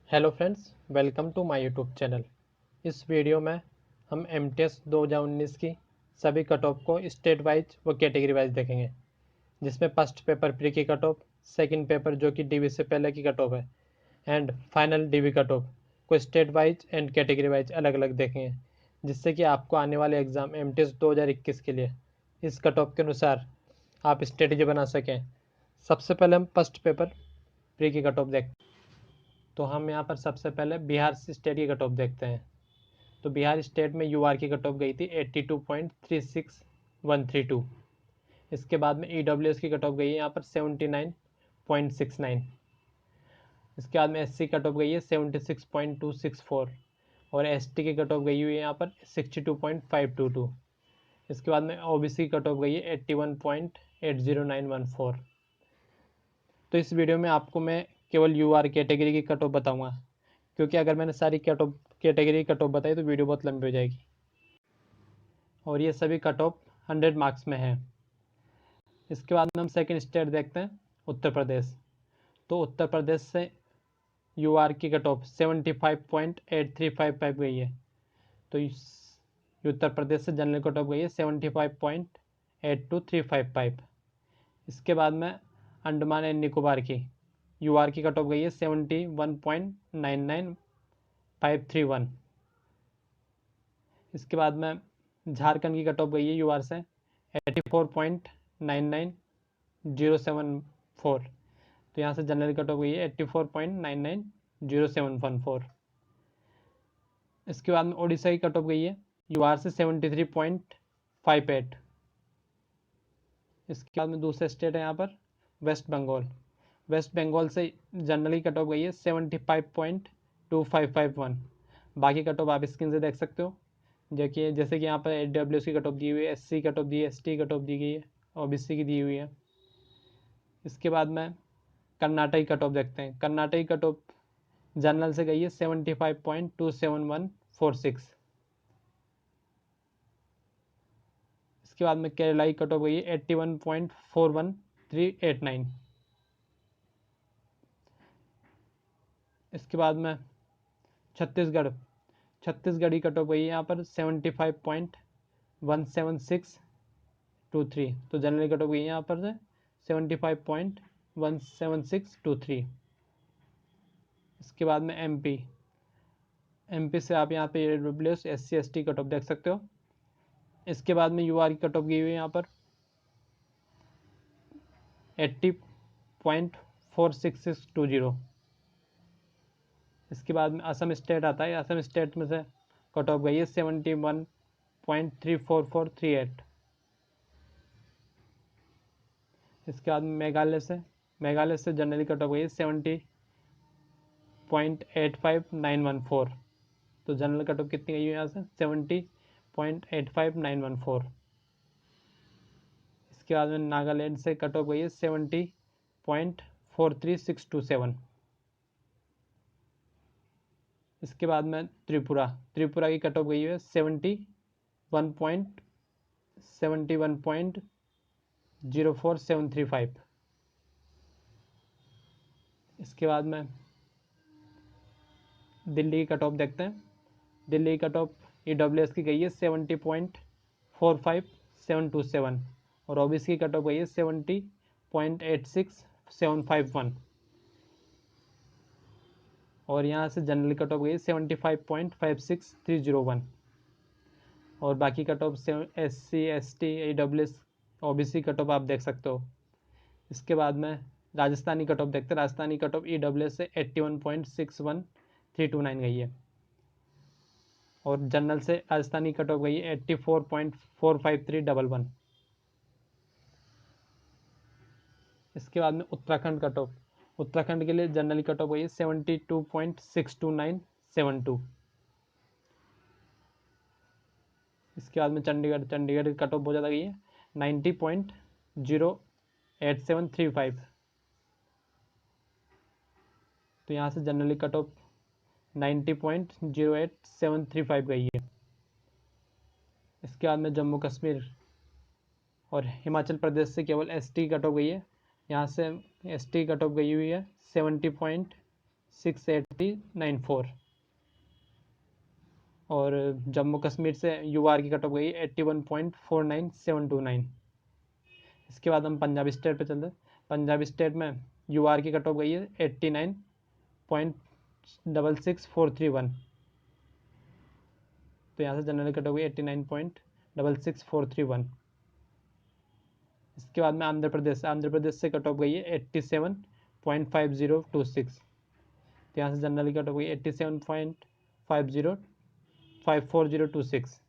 Hello friends, welcome to my YouTube channel. इस video में हम एमटीएस 2019 की सभी कट ऑफ को स्टेट वाइज व कैटेगरी वाइज देखेंगे, जिसमें फर्स्ट पेपर प्री की कट ऑफ, सेकंड पेपर जो कि डीवी से पहले की कट ऑफ है and final DV cut off को state wise and category wise अलग अलग देखेंगे, जिससे कि आपको आने वाले एग्ज़ाम एमटीएस 2021 के लिए इस कट ऑफ के अनुसार आप स्ट्रेटेजी बना सकें। सबसे पहले हम फर्स्ट पेपर प्री की कट ऑफ देखते हैं। तो हम यहाँ पर सबसे पहले बिहार स्टेट की कट ऑफ देखते हैं। तो बिहार स्टेट में यूआर की कट ऑफ गई थी 82.36132। इसके बाद में ईडब्ल्यूएस की कट ऑफ गई है यहाँ पर 79.69। इसके बाद में एससी कट ऑफ गई है 76.264 और एसटी की कट ऑफ गई हुई है यहाँ पर 62.522। इसके बाद में ओबीसी की कट ऑफ गई है 81.80914। तो इस वीडियो में आपको मैं केवल यूआर कैटेगरी की कट ऑफ बताऊँगा, क्योंकि अगर मैंने सारी cut off category cut off बताई तो वीडियो बहुत लंबी हो जाएगी और ये सभी कट ऑफ 100 मार्क्स में है। इसके बाद में हम सेकंड स्टेट देखते हैं, उत्तर प्रदेश। तो उत्तर प्रदेश से यूआर की कट ऑफ 75.8355 गई है। तो उत्तर प्रदेश से जनरल कट ऑफ गई है 75.82355। इसके बाद में अंडमान एंड निकोबार की यूआर की कट ऑफ गई है 71.99531। इसके बाद में झारखंड की कट ऑफ गई है यूआर से 84.99074। तो यहाँ से जनरल कट ऑफ गई है 84.99074। इसके बाद में ओडिशा की कट ऑफ गई है यूआर से 73.58। इसके बाद में दूसरा स्टेट है यहाँ पर वेस्ट बंगाल। वेस्ट बंगाल से जनरल की कट ऑफ गई है 75.2551। बाकी कट ऑफ आप स्क्रीन से देख सकते हो। देखिए जैसे कि यहाँ पर एडब्ल्यूएस की कट ऑफ दी हुई है, एससी कट ऑफ दी है, एसटी कट ऑफ दी गई है, ओबीसी की दी हुई है। इसके बाद में कर्नाटक की कट ऑफ देखते हैं। कर्नाटक की कट ऑफ जनरल से गई है 75.27146। इसके बाद में केरला की कट ऑफ गई है 81.41389। इसके बाद में छत्तीसगढ़ की कट ऑफ गई है यहाँ पर 75.17623। तो जनरल कट ऑफ गई है यहाँ पर से 75.17623। इसके बाद में एमपी से आप यहाँ पे EWS SC ST cut off देख सकते हो। इसके बाद में यूआर की कट ऑफ गई हुई है यहाँ पर 80.46620। इसके बाद में असम स्टेट आता है। असम स्टेट में से कट ऑफ गई है 71.34438। इसके बाद मेघालय से जनरली कट ऑफ गई है 70.85914। तो जनरल कट ऑफ कितनी गई है यहाँ से 70.85914। इसके बाद में नागालैंड से कट ऑफ गई है 70.43627। इसके बाद में त्रिपुरा की कट ऑफ गई है 71.04735। इसके बाद में दिल्ली की कट ऑफ देखते हैं। दिल्ली की कट ऑफ ईडब्ल्यूएस की गई है 70.45727 और ओबीसी की कट ऑफ गई है 70.86751 और यहाँ से जनरल कट ऑफ गई है 75.56301 और बाकी cut off SC ST EWS OBC cut off आप देख सकते हो। इसके बाद में राजस्थानी कट ऑफ देखते हैं। राजस्थानी कट ऑफ ईडब्ल्यूएस से 81.61329 गई है और जनरल से राजस्थानी कट ऑफ गई है 84.45311। इसके बाद में उत्तराखंड कट ऑफ के लिए जनरल कट ऑफ गई है 72.62972। इसके बाद में चंडीगढ़ की कट ऑफ बहुत ज़्यादा गई है 90.08735। तो यहाँ से जनरली कट ऑफ 90.08735 गई है। इसके बाद में जम्मू कश्मीर और हिमाचल प्रदेश से केवल एसटी कट ऑफ गई है। यहाँ से एसटी कट ऑफ गई हुई है 68394। और जम्मू कश्मीर से यूआर की कट ऑफ गई है 81.49729। इसके बाद हम पंजाब स्टेट पे चलते हैं। पंजाब स्टेट में यूआर की कट ऑफ गई है 89.66431। तो यहाँ से जनरल कट ऑफ गई 89.66431। इसके बाद में आंध्र प्रदेश से कट ऑफ गई है 87.5026। तो यहाँ से जनरल कट ऑफ गई 87.505426।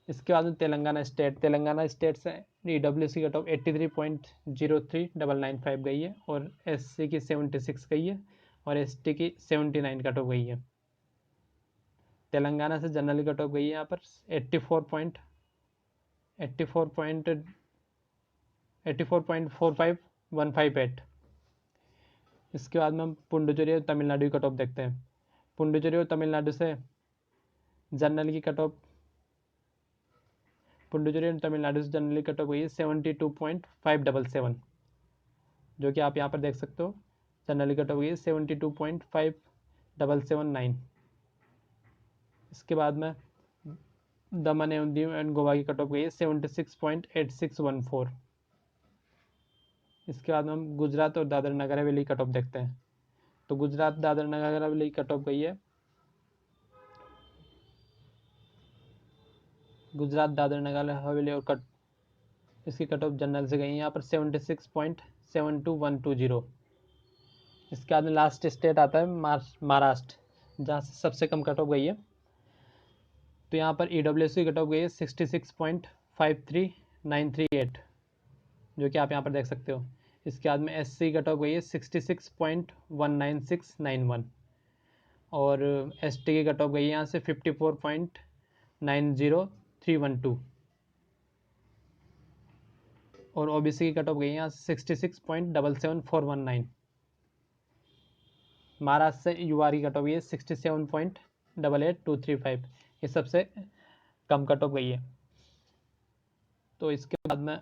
इसके बाद में तेलंगाना स्टेट से EWC कट ऑफ 83.03995 गई है और SC की 76 गई है और ST की 79 कट ऑफ गई है। तेलंगाना से जनरल कट ऑफ गई है यहाँ पर 84.45158। इसके बाद में हम पुडुचेरी और तमिलनाडु की कट ऑफ देखते हैं। पुडुचेरी और तमिलनाडु से जनरल की कट ऑफ पुडुचेरी और तमिलनाडु से जनरल कट ऑफ गई है 72.577, जो कि आप यहाँ पर देख सकते हो। जनरल कट ऑफ गई है 72.5779। इसके बाद में दमन एवं दीव एंड गोवा की कट ऑफ गई है 76.8614। इसके बाद में हम गुजरात और दादर नगर हवेली कट ऑफ देखते हैं। तो गुजरात दादर नगर हवेली कट ऑफ गई है गुजरात दादर नगर हवेली और इसकी कट ऑफ जनरल से गई है यहाँ पर 76.72120। इसके बाद में लास्ट स्टेट आता है महाराष्ट्र, जहाँ से सबसे कम कट ऑफ गई है। तो यहाँ पर EWC की कट ऑफ गई है 66.53938, जो कि आप यहाँ पर देख सकते हो। इसके बाद में SC कट ऑफ गई है 66.19691 और ST की कट ऑफ गई है यहाँ से 54.90312 और OBC की कट ऑफ गई है यहाँ से 66.77419। महाराष्ट्र से UR की कट ऑफ गई है 67.88235। ये सबसे कम कट ऑफ गई है। तो इसके बाद में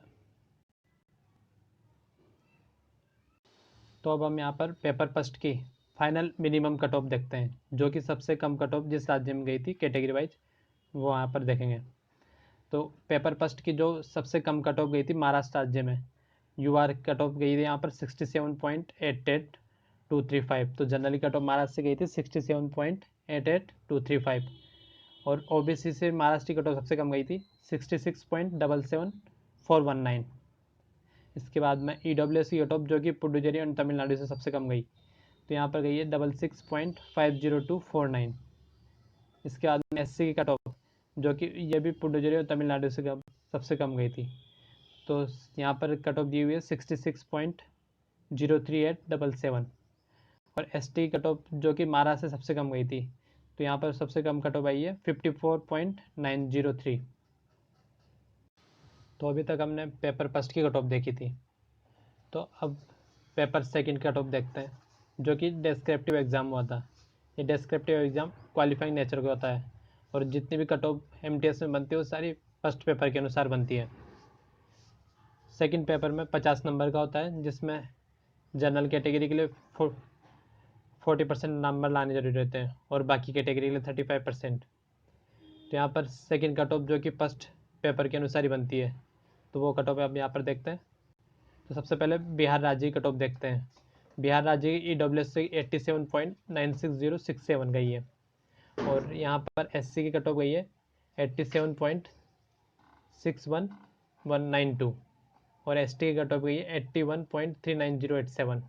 तो अब हम यहाँ पर पेपर फर्स्ट की फाइनल मिनिमम कट ऑफ देखते हैं, जो कि सबसे कम कट ऑफ जिस राज्य में गई थी कैटेगरी वाइज वो यहाँ पर देखेंगे। तो पेपर फर्स्ट की जो सबसे कम कट ऑफ गई थी महाराष्ट्र राज्य में, UR कट ऑफ गई थी यहाँ पर 67.88235। तो जनरली कट ऑफ महाराष्ट्र से गई थी 67.88235 और OBC से महाराष्ट्र की कट ऑफ सबसे कम गई थी 66.77419। इसके बाद में EWC की कट ऑफ जो कि पुडुचेरी और तमिलनाडु से सबसे कम गई, तो यहाँ पर गई है 66.50249। इसके बाद में SC की कट ऑफ जो कि ये भी पुडुचेरी और तमिलनाडु से सबसे कम गई थी, तो यहाँ पर कट ऑफ दी हुई है 66.03877 और ST की कट ऑफ जो कि महाराष्ट्र से सबसे कम गई थी, तो यहाँ पर सबसे कम कट ऑफ आई है 54.903। तो अभी तक हमने पेपर फर्स्ट की कट ऑफ देखी थी। तो अब पेपर सेकंड कट ऑफ देखते हैं, जो कि डिस्क्रिप्टिव एग्ज़ाम हुआ था। ये डिस्क्रिप्टिव एग्ज़ाम क्वालिफाइंग नेचर का होता है और जितनी भी कट ऑफ MTS में बनती है वो सारी फर्स्ट पेपर के अनुसार बनती है। सेकंड पेपर में 50 नंबर का होता है, जिसमें जनरल कैटेगरी के लिए 40% नंबर लाने जरूरी रहते हैं और बाकी कैटेगरी के लिए 35%। तो यहाँ पर सेकंड कट ऑफ जो कि फर्स्ट पेपर के अनुसार ही बनती है, तो वो कट ऑफ आप यहाँ पर देखते हैं। तो सबसे पहले बिहार राज्य की कट ऑफ देखते हैं। बिहार राज्य की EWS 87.96067 गई है और यहाँ पर SC की कट ऑफ गई है 87.61192 और ST की कट ऑफ गई है 81.39087।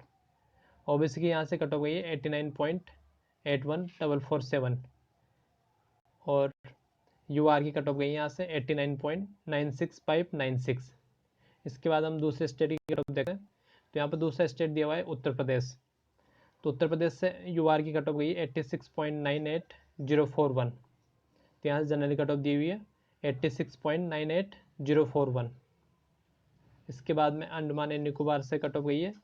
OBC की यहाँ से कट ऑफ गई है 89.81447 और UR की कट ऑफ गई है यहाँ से 89.96596। इसके बाद हम दूसरे स्टेट की कट ऑफ देखते हैं। तो यहाँ पर दूसरा स्टेट दिया हुआ है उत्तर प्रदेश। तो उत्तर प्रदेश से UR की कट ऑफ गई है 86.98041। तो यहाँ से जनरली कट ऑफ दी हुई है 86.98041। इसके बाद में अंडमान एंड निकोबार से कट ऑफ गई है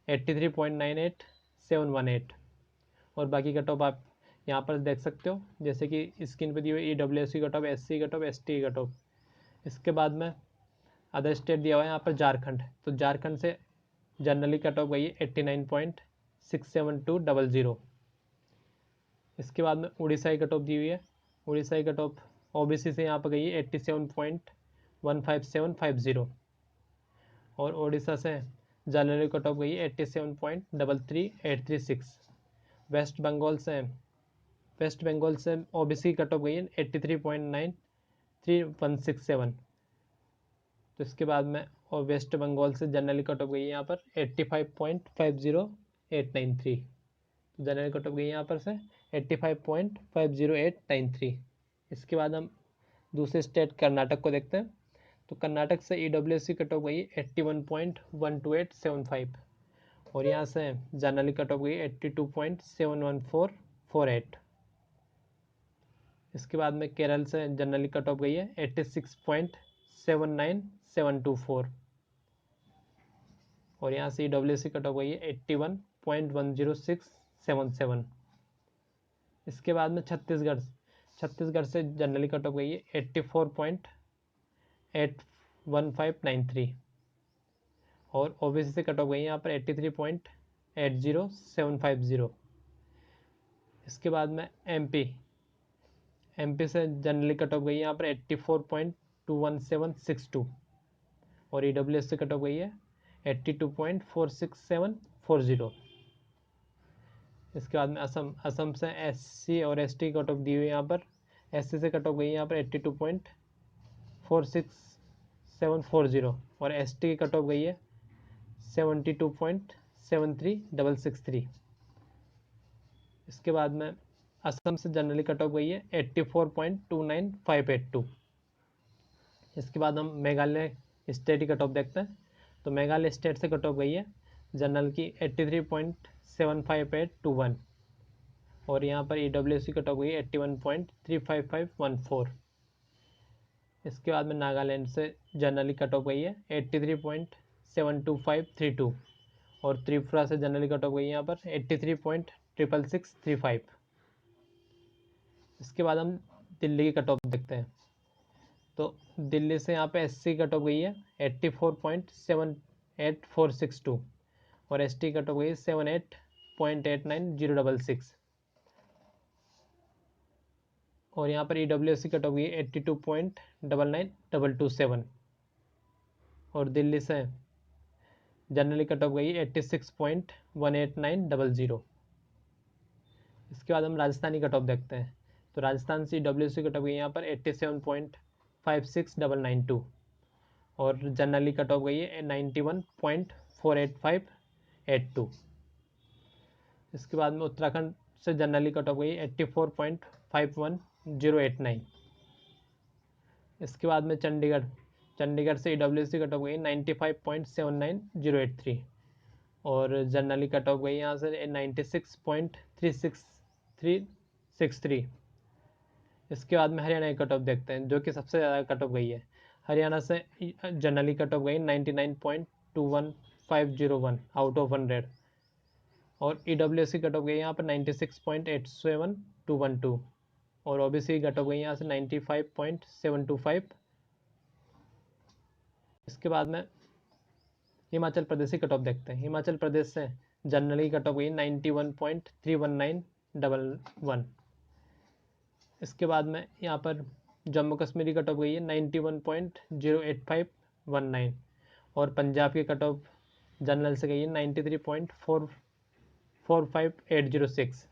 83.98718 और बाकी कट ऑफ आप यहाँ पर देख सकते हो, जैसे कि स्क्रीन पर दी हुई EWS cut off, SC cut off, ST cut off. इसके बाद में अदर स्टेट दिया हुआ है यहाँ पर झारखंड। तो झारखंड से जनरली कट ऑफ गई है 89.9 67,200। इसके बाद में उड़ीसा की कट ऑफ दी हुई है। उड़ीसा की कट ऑफ ओबीसी से यहाँ पर गई है 87.15750 और उड़ीसा से जनरल कट ऑफ गई है 87.33836। वेस्ट बंगाल से ओबीसी कट ऑफ गई है 83.93167। तो इसके बाद में और वेस्ट बंगाल से जनरल कट ऑफ गई है यहाँ पर 85.50893। तो जनरल कट ऑफ गई है यहाँ पर से 85.50893। इसके बाद हम दूसरे स्टेट कर्नाटक को देखते हैं। तो कर्नाटक से ईडब्ल्यूएससी कट ऑफ गई है 81.12875 और यहाँ से जनरल कट ऑफ गई 82.71448। इसके बाद में केरल से जनरल कट ऑफ गई है 86.79724 और यहाँ से ईडब्ल्यूएससी कट ऑफ गई है 81.10677। इसके बाद में छत्तीसगढ़ से जनरली कट ऑफ गई है 84.81593 और ओबीसी से कट ऑफ गई है यहाँ पर 83.80750। इसके बाद में एमपी से जनरली कट ऑफ गई है यहाँ पर 84.21762 और ईडब्ल्यूएस से कट ऑफ गई है 82.46740। इसके बाद में असम से एससी और एसटी कट ऑफ दी हुई है यहाँ पर। एससी से कट ऑफ गई है यहाँ पर 82.46740 और एसटी की कट ऑफ गई है 72.73663। इसके बाद में असम से जनरली कट ऑफ गई है 84.29582। इसके बाद हम मेघालय स्टेट की कट ऑफ देखते हैं। तो मेघालय स्टेट से कट ऑफ गई है जनरल की 83.75821 और यहाँ पर ईडब्ल्यूएससी कट ऑफ गई है 81.35514। इसके बाद में नागालैंड से जनरली कट ऑफ गई है 83.72532 और त्रिपुरा से जनरली कट ऑफ गई है यहाँ पर 83.66635। इसके बाद हम दिल्ली की कट ऑफ देखते हैं। तो दिल्ली से यहाँ पे एससी कट ऑफ गई है 84.78462 और एसटी कट ऑफ गई है 78.89066 और यहाँ पर ईडब्ल्यूएससी कट ऑफ गई है 82.99227 और दिल्ली से जनरली कट ऑफ गई है 86.18900। इसके बाद हम राजस्थानी कट ऑफ देखते हैं। तो राजस्थान से ईडब्ल्यूएससी कट ऑफ गई है यहाँ पर 87.56992 और जनरली कट ऑफ गई है 91.48582। इसके बाद में उत्तराखंड से जनरली कट ऑफ गई है 84.51089। इसके बाद में चंडीगढ़ से ईडब्ल्यूएससी कट ऑफ गई है 95.79083 और जनरली कट ऑफ गई यहाँ से 96.36363। इसके बाद में हरियाणा की कट ऑफ देखते हैं जो कि सबसे ज़्यादा कट ऑफ गई है। हरियाणा से जनरली कट ऑफ गई 99.21501 आउट ऑफ 100 और ईडब्ल्यूएससी कट ऑफ गई यहाँ पर 96.87212 और ओबीसी कट ऑफ गई यहाँ से 95.725। इसके बाद में हिमाचल प्रदेश की कट ऑफ देखते हैं। हिमाचल प्रदेश से जनरली कट ऑफ गई 91.31911। इसके बाद में यहाँ पर जम्मू कश्मीर की कट ऑफ गई है 91.08519 और पंजाब की कट ऑफ जनरल से गई है 93.45806।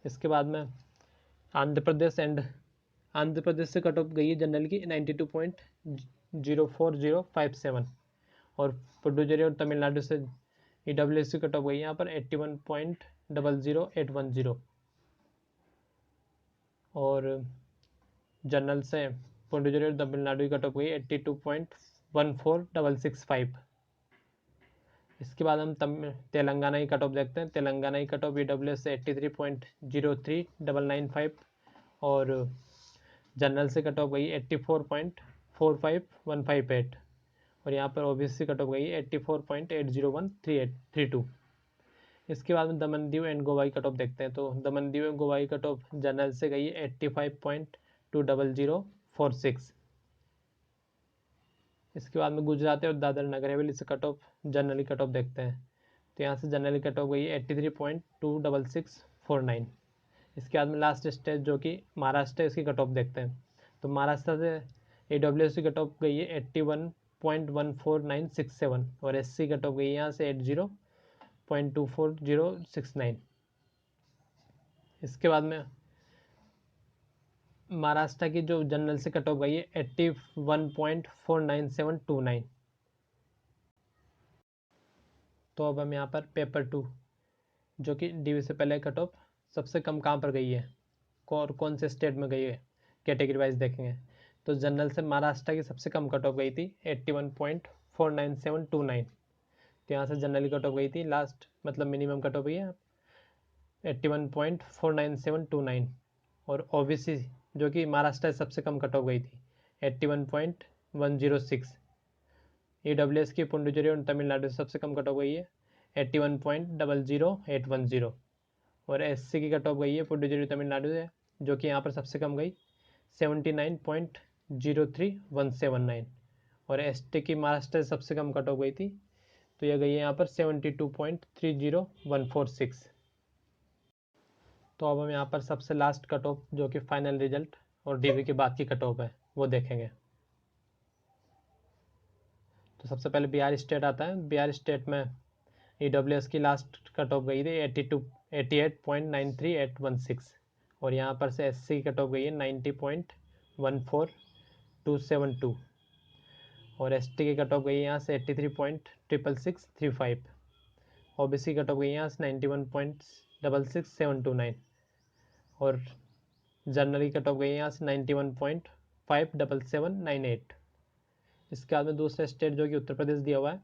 इसके बाद में आंध्र प्रदेश से कट ऑफ गई है जनरल की 92.04057 और पुडुचेरी और तमिलनाडु से ईडब्ल्यूएससी कट ऑफ गई है यहाँ पर 81.00810 और जनरल से पुडुचेरी और तमिलनाडु की कट ऑफ गई 82.14665। इसके बाद हम तेलंगाना की कट ऑफ देखते हैं। तेलंगाना की कट ऑफ ईडब्ल्यूएस से 83.03995 और जनरल से कट ऑफ गई 84.45158 और यहाँ पर ओबीसी कट ऑफ गई 84.80132। इसके बाद में दमन दीव एंड गोवा की कट ऑफ देखते हैं। तो दमन दीव एंड गोवा की कट ऑफ जनरल से गई है 85.20046। इसके बाद में गुजरात और दादर नगर हवेली से cut off generally cut off देखते हैं। तो यहाँ से जनरल कट ऑफ गई है 83.26649। इसके बाद में लास्ट स्टेट जो कि महाराष्ट्र है, इसकी कट ऑफ देखते हैं। तो महाराष्ट्र से AWS की कट ऑफ गई है 81.14967 और SC कट ऑफ गई है यहाँ से 80.24069। इसके बाद में महाराष्ट्र की जो जनरल से कट ऑफ गई है 81.49729। तो अब हम यहाँ पर पेपर 2 जो कि DV से पहले कट ऑफ सबसे कम कहाँ पर गई है और कौन से स्टेट में गई है कैटेगरी वाइज देखेंगे। तो जनरल से महाराष्ट्र की सबसे कम कट ऑफ गई थी 81.49729। तो यहाँ से जनरल कट ऑफ गई थी लास्ट मतलब मिनिमम कट ऑफ गई है 81.49729। और OBC जो कि महाराष्ट्र से सबसे कम कट ऑफ गई थी 81.106। AWS की पुडुचेरी और तमिलनाडु से सबसे कम कट ऑफ गई है 81.00810। और SC की कट ऑफ गई है पुडुचेरी तमिलनाडु से जो कि यहाँ पर सबसे कम गई 79.03179। और ST की महाराष्ट्र से सबसे कम कट ऑफ गई थी तो यह गई है यहाँ पर 72.30146। तो अब हम यहाँ पर सबसे लास्ट कट ऑफ जो कि फाइनल रिजल्ट और DV के बाद की कट ऑफ है वो देखेंगे। तो सबसे पहले बिहार स्टेट आता है। बिहार स्टेट में AWS की लास्ट कट ऑफ गई थी 88.93816 और यहाँ पर से SC की कट ऑफ गई है 90.14272 और ST की कट ऑफ गई है यहाँ से 83.66635। OBC कट ऑफ गई है यहाँ से 91.66729 और जनरल की कट ऑफ गई है यहाँ से 91.57798। इसके बाद में दूसरा स्टेट जो कि उत्तर प्रदेश दिया हुआ है,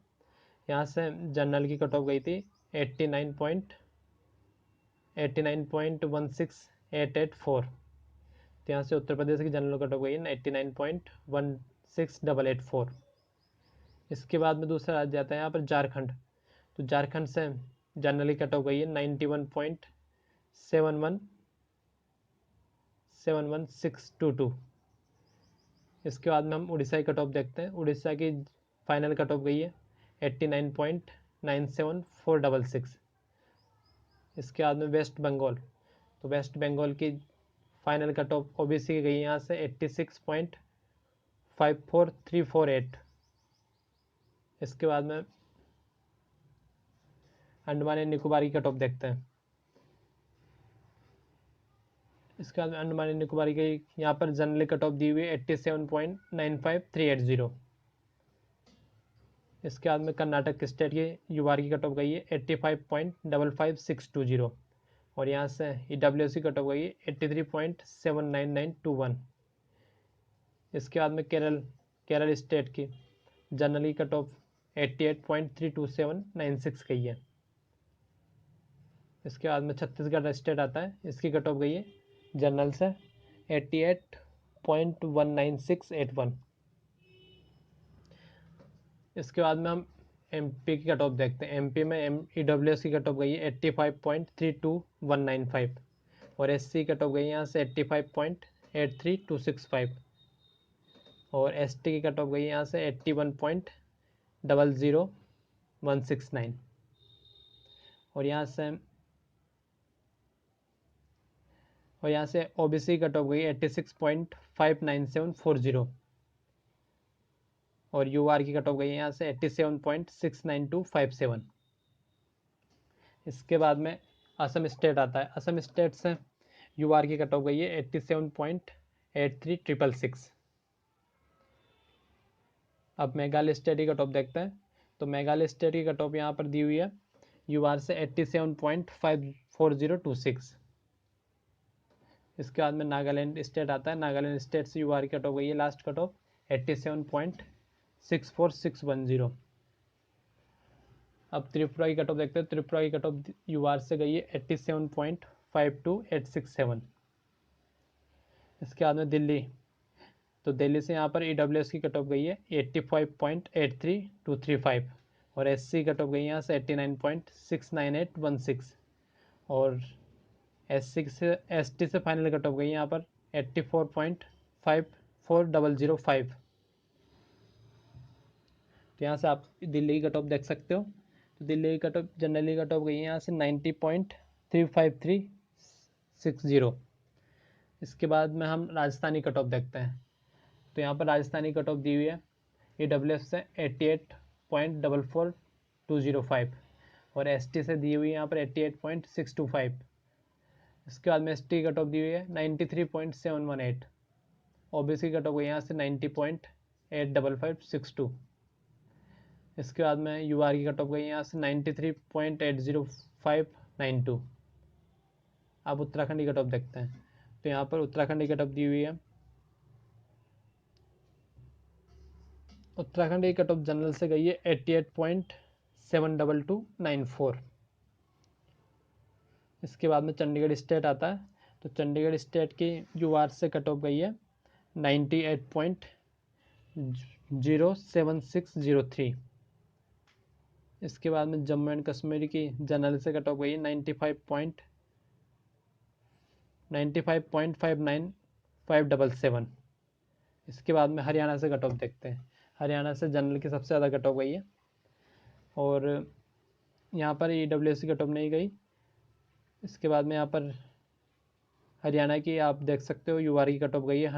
यहाँ से जनरल की कट ऑफ गई थी 89.16884। तो यहाँ से उत्तर प्रदेश की जनरल कट ऑफ गई है 89.16884। इसके बाद में दूसरा राज्य आता है यहाँ पर झारखंड। तो झारखंड से जनरल की कट ऑफ गई है 91.7171622। इसके बाद में हम उड़ीसा की कट ऑफ देखते हैं। उड़ीसा की फाइनल कट ऑफ गई है 89.97466। इसके बाद में वेस्ट बंगाल। तो वेस्ट बंगाल की फाइनल कट ऑफ OBC की गई है यहाँ से 86.54348। इसके बाद में अंडमान एंड निकोबार की कट ऑफ देखते हैं। इसके बाद अंडमान एंड निकोबार की यहाँ पर जनरल कट ऑफ दी हुई है 87.95380। इसके बाद में कर्नाटक स्टेट की UR की कट ऑफ गई है 85.55620 और यहाँ से EWS की कट ऑफ गई है 83.79921। इसके बाद में केरल स्टेट की जनरल की कट ऑफ 88.32796 गई है। इसके बाद में छत्तीसगढ़ स्टेट आता है, इसकी कट ऑफ गई है जनरल से 88.19681। इसके बाद में हम MP की कट ऑफ देखते हैं। MP में EWS की कट ऑफ गई है 85.32195 और SC की कट ऑफ गई है यहाँ से 85.83265 और ST की कट ऑफ गई है यहाँ से 81.00169 और यहाँ से OBC कट ऑफ गई 86.59740 और UR की कट ऑफ गई है यहाँ से 87.69257। इसके बाद में असम स्टेट आता है। असम स्टेट से UR की कट ऑफ गई है 87.83666। अब मेघालय स्टेट की कट ऑफ देखते हैं। तो मेघालय स्टेट की कट ऑफ यहाँ पर दी हुई है UR से 87.54026। इसके बाद में नागालैंड स्टेट आता है। नागालैंड स्टेट से UR की कट ऑफ गई है लास्ट कट ऑफ 87.64610। अब त्रिपुरा की कट ऑफ देखते हैं। त्रिपुरा की कट ऑफ UR से गई है 87.52867। इसके बाद में दिल्ली। तो दिल्ली से यहाँ पर EWS की कट ऑफ गई है 85.83235 और SC कट ऑफ गई है यहाँ से 89.69816 और ST से फाइनल कट ऑफ गई है यहाँ पर 84.54005। तो यहाँ से आप दिल्ली की कट ऑफ देख सकते हो। तो दिल्ली की cut of generally cut off गई है यहाँ से 90.35360। इसके बाद में हम राजस्थानी कट ऑफ देखते हैं। तो यहाँ पर राजस्थानी कट ऑफ दी हुई है EWF से 88.44205 और ST से दी हुई है यहाँ पर 88.625। इसके बाद में ST कट ऑफ दी हुई है 93.718। OBC कट ऑफ गई यहाँ से 90.85562। इसके बाद में UR की कट ऑफ गई यहाँ से 93.80592। अब उत्तराखंड की कट ऑफ देखते हैं। तो यहाँ पर उत्तराखंड की कट ऑफ दी हुई है। उत्तराखंड की कट ऑफ जनरल से गई है 88.72294। इसके बाद में चंडीगढ़ स्टेट आता है। तो चंडीगढ़ स्टेट की UR से कट ऑफ गई है 98.07603। इसके बाद में जम्मू एंड कश्मीर की जनरल से कट ऑफ गई है 95.59577। इसके बाद में हरियाणा से कट ऑफ देखते हैं। हरियाणा से जनरल की सबसे ज़्यादा कट ऑफ गई है और यहाँ पर EWS की कट ऑफ नहीं गई। इसके बाद में यहाँ पर हरियाणा की आप देख सकते हो UR की कट ऑफ गई है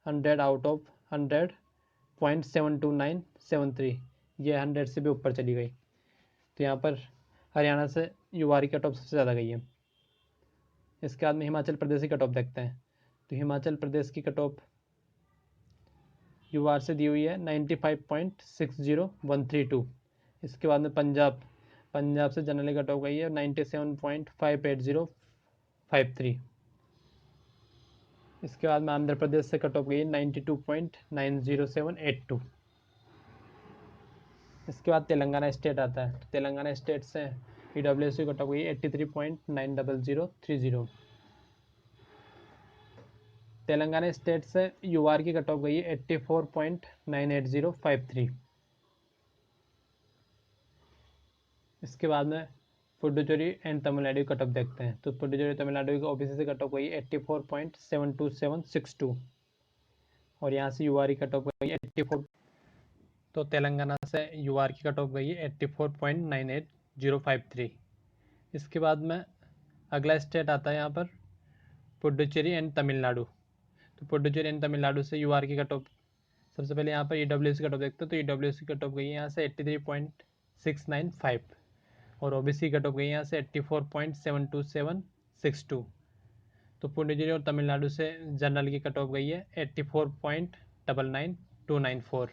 100 आउट ऑफ 100.72973। ये 100 से भी ऊपर चली गई। तो यहाँ पर हरियाणा से UR की कट ऑफ सबसे ज़्यादा गई है। इसके बाद में हिमाचल प्रदेश की कट ऑफ देखते हैं। तो हिमाचल प्रदेश की कट ऑफ UR से दी हुई है 95.60132। इसके बाद में पंजाब से जनरली कट ऑफ गई है 97.58053। इसके बाद में आंध्र प्रदेश से कट ऑफ गई है 92.90782। इसके बाद तेलंगाना स्टेट आता है। तो तेलंगाना स्टेट से EWS की कट ऑफ गई है 83.90030। तेलंगाना स्टेट से UR की कट ऑफ गई है 84.98053। इसके बाद में Puducherry and Tamil Nadu cut off देखते हैं। तो पुडुचेरी तमिलनाडु की OBC से कट ऑफ गई है 84.72762 और यहाँ से UR की कट ऑफ गई है 84। तो तेलंगाना से UR की कट ऑफ गई है 84.98053। इसके बाद में अगला स्टेट आता है यहाँ पर पुडुचेरी एंड तमिलनाडु। तो पुडुचेरी एंड तमिलनाडु से UR की कट ऑफ सबसे पहले यहाँ पर EWS की कट ऑफ देखते हैं। तो EWS की कट ऑफ गई है यहाँ से 83.695 और OBC की कट ऑफ गई है यहाँ से 84.72762। तो पुडुचेरी और तमिलनाडु से जनरल की कट ऑफ गई है 84.99294।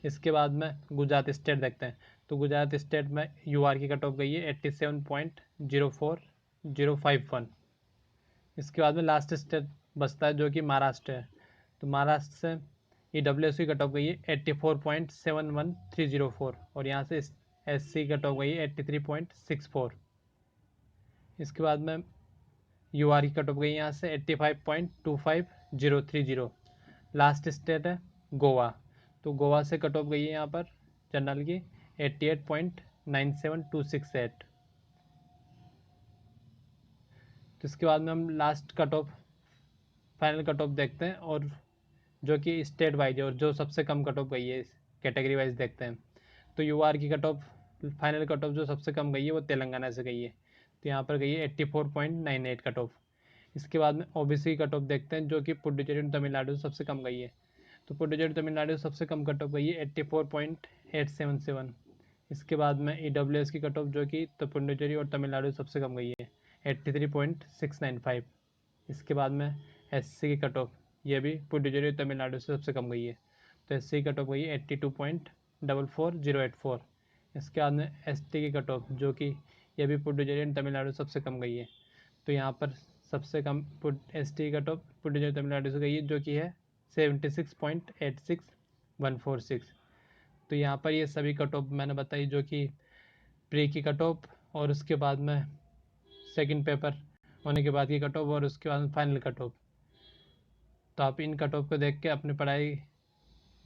इसके बाद में गुजरात स्टेट देखते हैं। तो गुजरात स्टेट में UR की कट ऑफ गई है 87.04051। इसके बाद में लास्ट स्टेट बचता है जो कि महाराष्ट्र है। तो महाराष्ट्र से EWS की कट ऑफ गई है 84.71304 और यहाँ से SC कट ऑफ गई है 83.64। इसके बाद में UR की कट ऑफ गई यहाँ से 85.25030। लास्ट स्टेट है गोवा। तो गोवा से कट ऑफ गई है यहाँ पर जनरल की 88.97268। तो इसके बाद में हम last cut off final cut off देखते हैं और जो कि स्टेट वाइज है और जो सबसे कम कट ऑफ गई है इस कैटेगरी वाइज देखते हैं। तो UR की cut of final cut off जो सबसे कम गई है वो तेलंगाना से गई है। तो यहाँ पर गई है 84.98 कट ऑफ। इसके बाद में OBC कट ऑफ देखते हैं जो कि पुडुचेरी और तमिलनाडु से सबसे कम गई है। तो पुडुचेरी तमिलनाडु से सबसे कम कट ऑफ गई है 84.877। इसके बाद में EWS की कट ऑफ जो कि तो पुडुचेरी और तमिलनाडु सबसे कम गई है 83.695। इसके बाद में SC की कट ऑफ ये भी पुडुचेरी और तमिलनाडु से सबसे कम गई है। तो SC की कट ऑफ गई है 82.44084। इसके बाद में ST की कट ऑफ जो कि यह भी पुडुचेरी और तमिलनाडु सबसे कम गई है। तो यहाँ पर सबसे कम ST की कट ऑफ पुडुचेरी तमिलनाडु से गई है जो कि है 76.86146। तो यहाँ पर ये सभी कट ऑफ मैंने बताई जो कि प्री की कट ऑफ और उसके बाद में सेकंड पेपर होने के बाद की कट ऑफ और उसके बाद फाइनल कट ऑफ। तो आप इन कट ऑफ को देख के अपनी पढ़ाई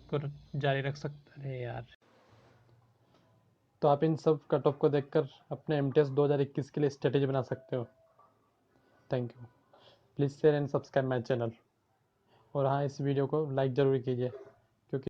को जारी रख सकते हैं यार। तो आप इन सब कट ऑफ को देखकर अपने MTS 2021 के लिए स्ट्रेटेजी बना सकते हो। Thank you. Please share and subscribe my channel और हाँ इस वीडियो को लाइक ज़रूर कीजिए।